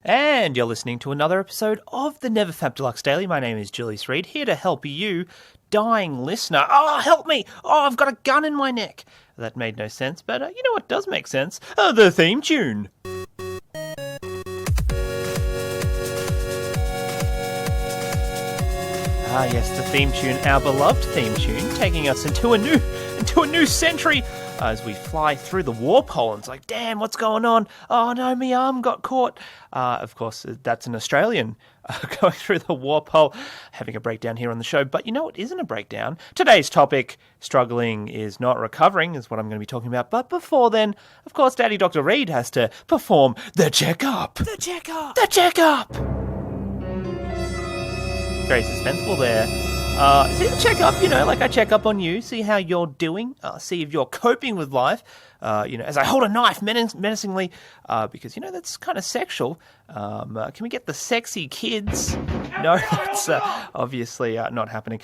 And you're listening to another episode of the NeverFap Deluxe Daily. My name is Julius Reed, here to help you, dying listener. Oh, help me! Oh, I've got a gun in my neck. That made no sense, but you know what does make sense? The theme tune. Ah, yes, the theme tune, our beloved theme tune, taking us into a new century as we fly through the warp hole. And it's like, damn, what's going on? Oh no, my arm got caught. Of course, that's an Australian going through the warp hole, having a breakdown here on the show. But you know what isn't a breakdown? Today's topic, struggling is not recovering, is what I'm going to be talking about. But before then, of course, Daddy Dr. Reed has to perform the checkup. The checkup. The checkup. Very suspenseful there. See the checkup, like I check up on you, see how you're doing, see if you're coping with life, as I hold a knife menacingly, because, that's kind of sexual. Can we get the sexy kids? No, that's obviously not happening.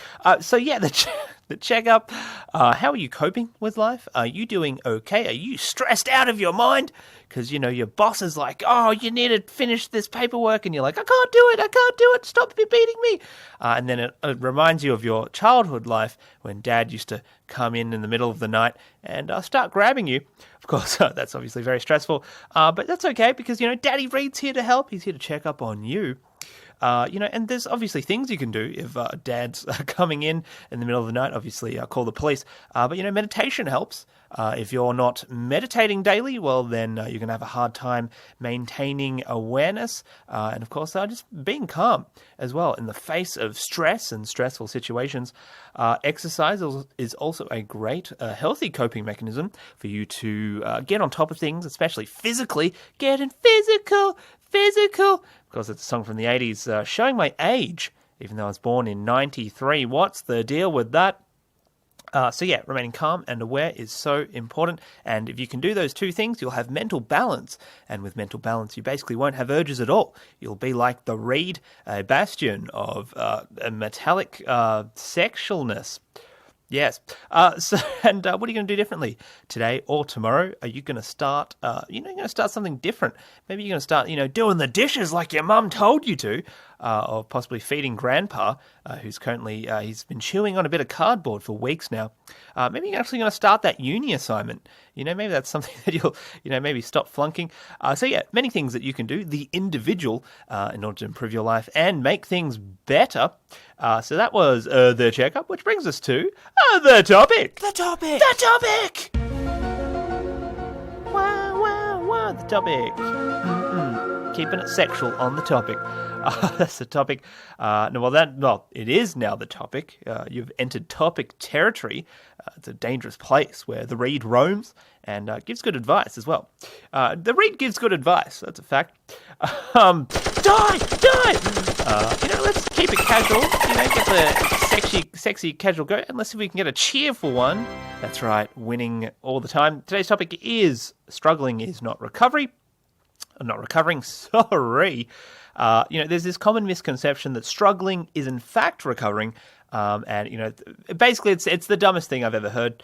The checkup, how are you coping with life? Are you doing okay? Are you stressed out of your mind? Because, your boss is like, oh, you need to finish this paperwork. And you're like, I can't do it. Stop beating me. And then it reminds you of your childhood life when Dad used to come in the middle of the night and start grabbing you. Of course, that's obviously very stressful. But that's okay because, Daddy Reed's here to help. He's here to check up on you. And there's obviously things you can do if Dad's coming in the middle of the night. Obviously, call the police. But meditation helps. If you're not meditating daily, well, then you're going to have a hard time maintaining awareness. And, of course, just being calm as well in the face of stress and stressful situations. Exercise is also a great, healthy coping mechanism for you to get on top of things, especially physically. Getting physical. Of course, it's a song from the 80s, showing my age, even though I was born in 93. What's the deal with that? Remaining calm and aware is so important. And if you can do those two things, you'll have mental balance. And with mental balance, you basically won't have urges at all. You'll be like the Reed, a bastion of a metallic sexualness. Yes. What are you going to do differently today or tomorrow? Are you going to start, you're going to start something different? Maybe you're going to start, doing the dishes like your mum told you to, or possibly feeding Grandpa, who's currently, he's been chewing on a bit of cardboard for weeks now. Maybe you're actually going to start that uni assignment. Maybe that's something that you'll, maybe stop flunking. Many things that you can do, the individual, in order to improve your life and make things better. So that was the checkup, which brings us to the topic. The topic. Wow, the topic. Keeping it sexual on the topic. That's the topic. It is now the topic. You've entered topic territory. It's a dangerous place where the Reed roams and gives good advice as well. The Reed gives good advice. That's a fact. Die! Let's keep it casual. Get the sexy casual go. And let's see if we can get a cheerful one. That's right, winning all the time. Today's topic is struggling is not recovery. Not recovering, sorry. There's this common misconception that struggling is in fact recovering. Basically it's the dumbest thing I've ever heard,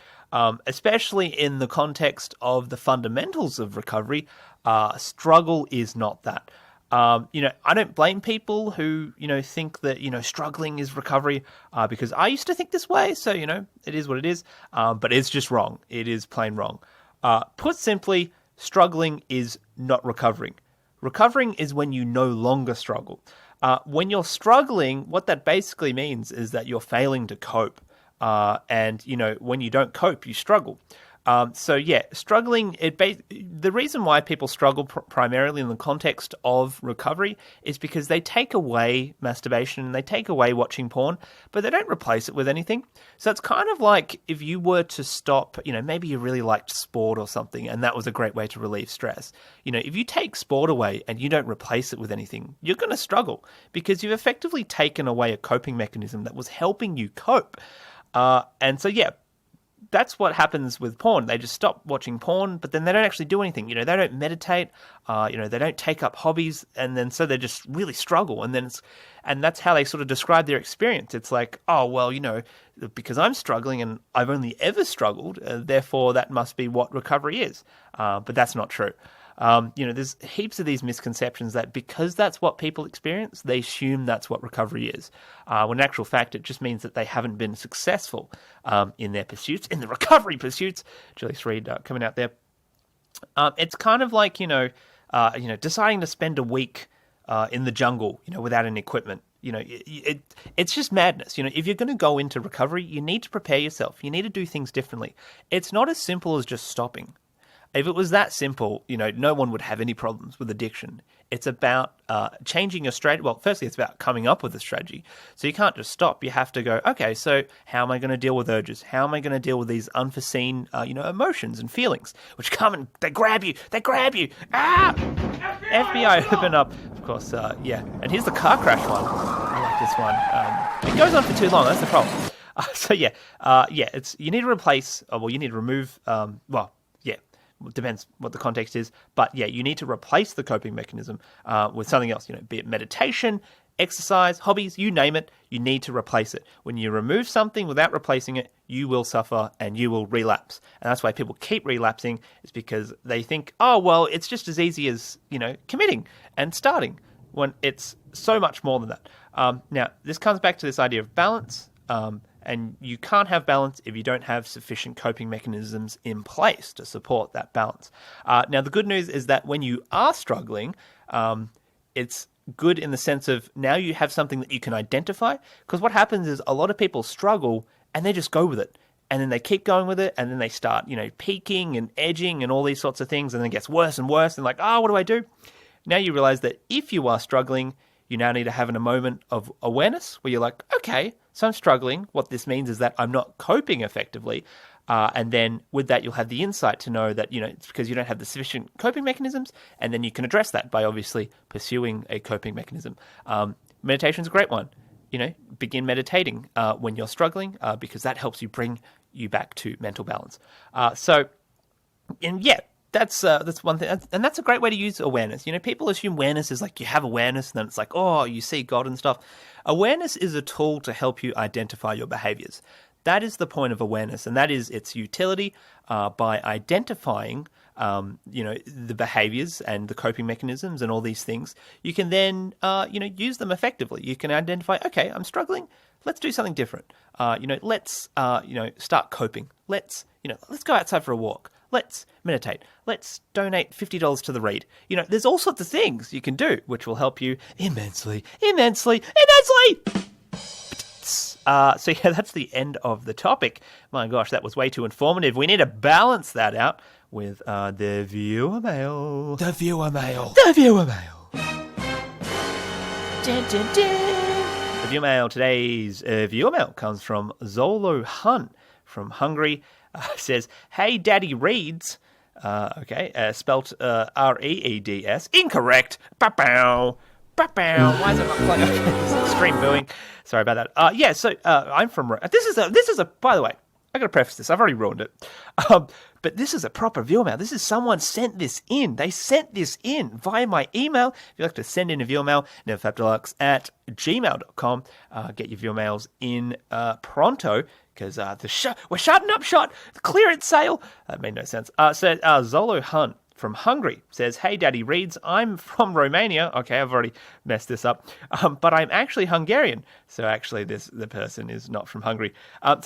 especially in the context of the fundamentals of recovery. Struggle is not that. I don't blame people who, think that, struggling is recovery, because I used to think this way. So, it is what it is. But it's just wrong. It is plain wrong. Put simply, struggling is not recovering. Recovering is when you no longer struggle. When you're struggling, what that basically means is that you're failing to cope. And when you don't cope, you struggle. Struggling, the reason why people struggle primarily in the context of recovery is because they take away masturbation and they take away watching porn, but they don't replace it with anything. So it's kind of like if you were to stop, maybe you really liked sport or something and that was a great way to relieve stress. If you take sport away and you don't replace it with anything, you're going to struggle because you've effectively taken away a coping mechanism that was helping you cope. That's what happens with porn. They just stop watching porn, but then they don't actually do anything. They don't meditate. They don't take up hobbies, and then so they just really struggle. And that's how they sort of describe their experience. It's like, oh well, because I'm struggling and I've only ever struggled, therefore that must be what recovery is. But that's not true. There's heaps of these misconceptions that because that's what people experience, they assume that's what recovery is. When in actual fact, it just means that they haven't been successful in their pursuits, in the recovery pursuits. Julius Reed coming out there. It's kind of like, deciding to spend a week in the jungle, without any equipment. It's just madness. If you're going to go into recovery, you need to prepare yourself. You need to do things differently. It's not as simple as just stopping. If it was that simple, no one would have any problems with addiction. It's about changing your strategy. Well, firstly, it's about coming up with a strategy. So you can't just stop. You have to go, okay, so how am I going to deal with urges? How am I going to deal with these unforeseen, emotions and feelings, which come and they grab you. Ah! FBI open up. Of course, yeah. And here's the car crash one. I like this one. It goes on for too long. That's the problem. You need to replace, you need to remove, it depends what the context is, but yeah, you need to replace the coping mechanism with something else, be it meditation, exercise, hobbies, you name it, you need to replace it. When you remove something without replacing it, you will suffer and you will relapse. And that's why people keep relapsing, is because they think, oh, well, it's just as easy as, committing and starting, when it's so much more than that. Now, this comes back to this idea of balance. And you can't have balance if you don't have sufficient coping mechanisms in place to support that balance. Now, the good news is that when you are struggling, it's good in the sense of now you have something that you can identify. Because what happens is a lot of people struggle and they just go with it. And then they keep going with it. And then they start, peaking and edging and all these sorts of things. And then it gets worse and worse. And like, what do I do? Now you realize that if you are struggling, you now need to have a moment of awareness where you're like, okay, so I'm struggling. What this means is that I'm not coping effectively. And then with that, you'll have the insight to know that, it's because you don't have the sufficient coping mechanisms. And then you can address that by obviously pursuing a coping mechanism. Meditation's a great one. Begin meditating when you're struggling because that helps you bring you back to mental balance. That's one thing, and that's a great way to use awareness. People assume awareness is like you have awareness, and then it's like, oh, you see God and stuff. Awareness is a tool to help you identify your behaviors. That is the point of awareness, and that is its utility by identifying, the behaviors and the coping mechanisms and all these things. You can then, use them effectively. You can identify, okay, I'm struggling. Let's do something different. Let's start coping. Let's go outside for a walk. Let's meditate. Let's donate $50 to the Read. There's all sorts of things you can do which will help you immensely. So that's the end of the topic. My gosh, that was way too informative. We need to balance that out with the viewer mail. The viewer mail. Dun, dun, dun. The viewer mail. Today's viewer mail comes from Zolo Hunt from Hungary. Says, hey, Daddy Reads. Spelt Reeds. Incorrect. Ba-bow. Why is it not playing? This extreme booing. Sorry about that. I'm from... This is a... By the way, I got to preface this. I've already ruined it. But this is a proper viewer mail. This is someone sent this in. They sent this in via my email. If you'd like to send in a viewer mail, NeverFapDeluxe@gmail.com. Get your viewer mails in pronto. Because we're shutting up shop. The clearance sale. That made no sense. Zolo Hunt from Hungary says, hey, Daddy Reads, I'm from Romania. Okay, I've already messed this up. But I'm actually Hungarian. So actually, the person is not from Hungary. All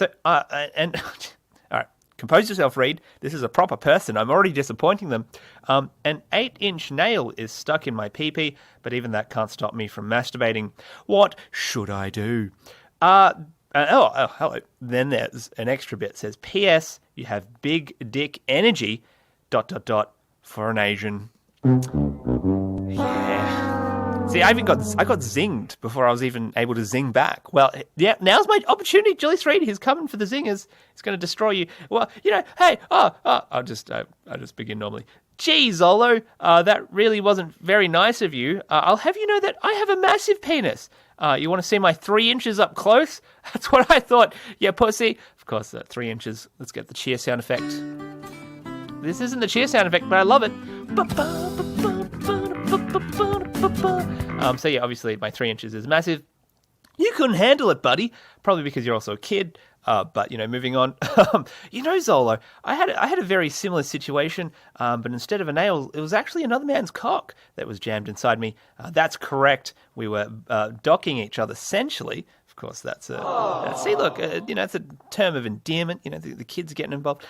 right, compose yourself, Reed. This is a proper person. I'm already disappointing them. An 8-inch nail is stuck in my pee-pee, but even that can't stop me from masturbating. What should I do? Hello. Then there's an extra bit. It says, P.S. You have big dick energy, ... for an Asian. Yeah. See, I got zinged before I was even able to zing back. Well, yeah, now's my opportunity. Julius Reed, he's coming for the zingers. He's going to destroy you. Well, hey, I'll just begin normally. Gee, Zolo, that really wasn't very nice of you. I'll have you know that I have a massive penis. You want to see my 3 inches up close? That's what I thought. Yeah, pussy. Of course, 3 inches. Let's get the cheer sound effect. This isn't the cheer sound effect, but I love it. Obviously, my 3 inches is massive. You couldn't handle it, buddy. Probably because you're also a kid. But, moving on. Zolo, I had a very similar situation, but instead of a nail, it was actually another man's cock that was jammed inside me. That's correct. We were docking each other sensually. Of course, that's a... see, look, it's a term of endearment. The kids are getting involved.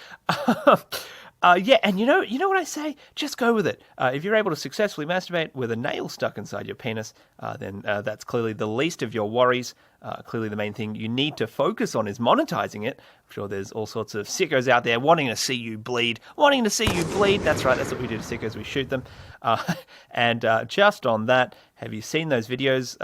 And you know what I say? Just go with it. If you're able to successfully masturbate with a nail stuck inside your penis, then that's clearly the least of your worries. Clearly the main thing you need to focus on is monetizing it. I'm sure there's all sorts of sickos out there wanting to see you bleed. That's right, that's what we do to sickos, we shoot them. And just on that, have you seen those videos?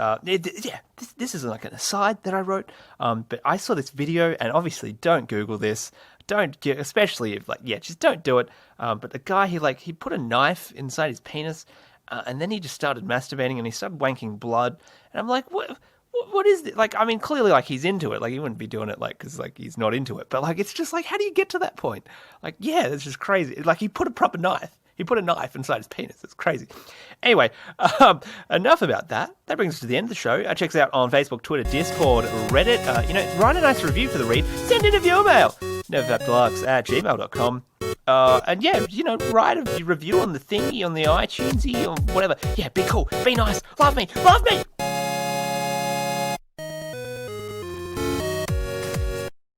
This is like an aside that I wrote, but I saw this video, and obviously don't Google this. Especially if just don't do it. But the guy, he put a knife inside his penis, and then he just started masturbating, and he started wanking blood. And I'm like, what is this? Clearly, he's into it. He wouldn't be doing it, because he's not into it. But, it's just, how do you get to that point? It's just crazy. He put a proper knife. He put a knife inside his penis. It's crazy. Anyway, enough about that. That brings us to the end of the show. Check us out on Facebook, Twitter, Discord, Reddit. Write a nice review for the read. Send in a viewer mail. NeverFapDeluxe@gmail.com. Write a review on the thingy, on the iTunesy, or whatever. Yeah, be cool. Be nice. Love me.